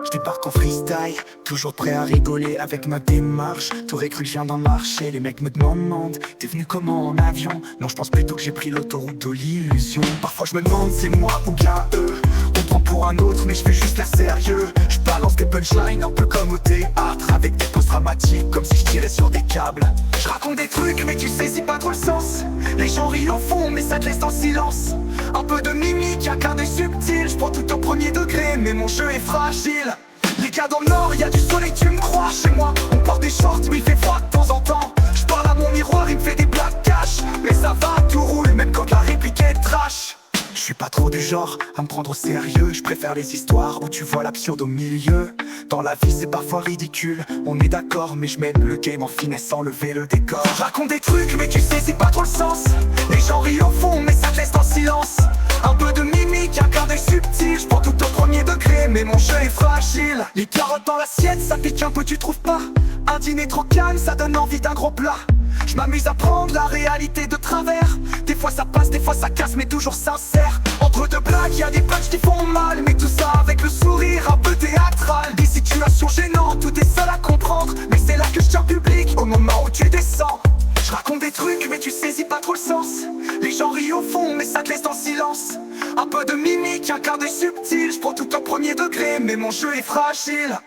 Je débarque en freestyle, toujours prêt à rigoler avec ma démarche. T'aurais cru que je viens d'en marcher, les mecs me demandent t'es venu comment en avion? Non, je pense plutôt que j'ai pris l'autoroute de l'illusion. Parfois je me demande c'est moi ou bien eux. On prend pour un autre mais je fais juste la sérieux. Je balance des punchlines un peu comme au théâtre, avec des pauses dramatiques comme si je tirais sur des câbles. Je raconte des trucs mais tu saisis pas trop le sens. Les gens rient au fond mais ça te laisse en silence. Un peu de mimique, y'a qu'un œil subtil. Je prends tout au premier degré mais mon jeu est fragile. Les gars dans le nord, y'a du soleil, tu me crois. Chez moi, on porte des shorts mais il fait froid de temps en temps. Je parle à mon miroir, il me fait des blagues cash. Mais ça va, tout roule, même quand la réplique est trash. Je suis pas trop du genre à me prendre au sérieux. Je préfère les histoires où tu vois l'absurde au milieu. Dans la vie c'est parfois ridicule, on est d'accord, mais je mène le game en finesse sans lever le décor. Je raconte des trucs mais tu sais c'est pas trop le sens. Les gens rient au fond mais ça te laisse en silence. Un peu de mimique, un quart d'œil subtil. Je prends tout au premier degré mais mon jeu est fragile. Les carottes dans l'assiette ça pique un peu, tu trouves pas? Un dîner trop calme ça donne envie d'un gros plat. Je m'amuse à prendre la réalité de travers. Des fois ça passe, des fois ça casse mais toujours sincère. Entre deux blagues y'a des punchs qui font mal, mais tout ça avec le sourire un peu théâtral. Des situations gênantes où t'es seul à comprendre, mais c'est là que je tiens public au moment où tu descends. Je raconte des trucs mais tu saisis pas trop le sens. Les gens rient au fond mais ça te laisse en silence. Un peu de mimique, un quart d'œil subtil. Je prends tout au premier degré mais mon jeu est fragile.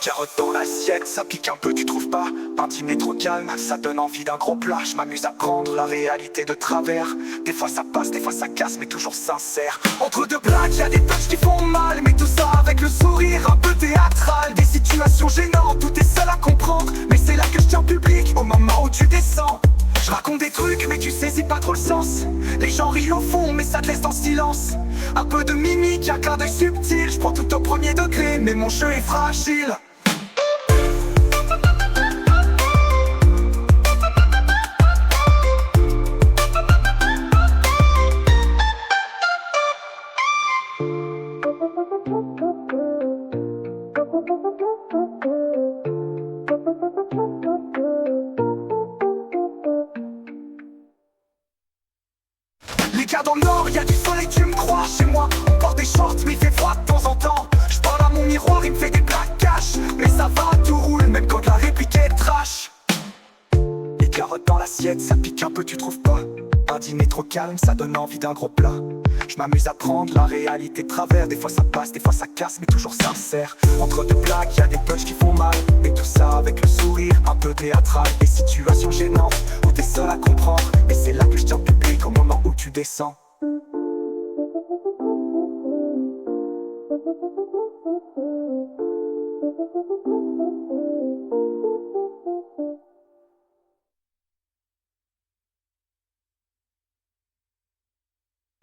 Carottes dans l'assiette, ça pique un peu, tu trouves pas? Un dîner trop calme, ça donne envie d'un gros plat. Je m'amuse à prendre la réalité de travers. Des fois ça passe, des fois ça casse, mais toujours sincère. Entre deux blagues, y'a des touches qui font mal, mais tout ça avec le sourire un peu théâtral. Des situations gênantes où t'es seul à comprendre, mais c'est là que je tiens public au moment où tu descends. Je raconte des trucs mais tu saisis pas trop le sens. Les gens rient au fond mais ça te laisse en silence. Un peu de mimique, un quart d'œil subtil. Je prends tout au premier degré mais mon jeu est fragile. Les gars dans le nord, y'a du soleil, tu me crois. Chez moi, on porte des shorts mais il fait froid de temps en temps. Je parle à mon miroir, il me fait des blagues cash. Mais ça va, tout roule, même quand la réplique est trash. Les carottes dans l'assiette, ça pique un peu, tu trouves pas? Un dîner trop calme, ça donne envie d'un gros plat. Je m'amuse à prendre la réalité de travers. Des fois ça passe, des fois ça casse, mais toujours sincère. Entre deux blagues, y'a des punchs qui font mal, mais tout ça avec le sourire un peu théâtral. Des situations gênantes où t'es seul à comprendre, et c'est là que je tiens public au moment où tu descends.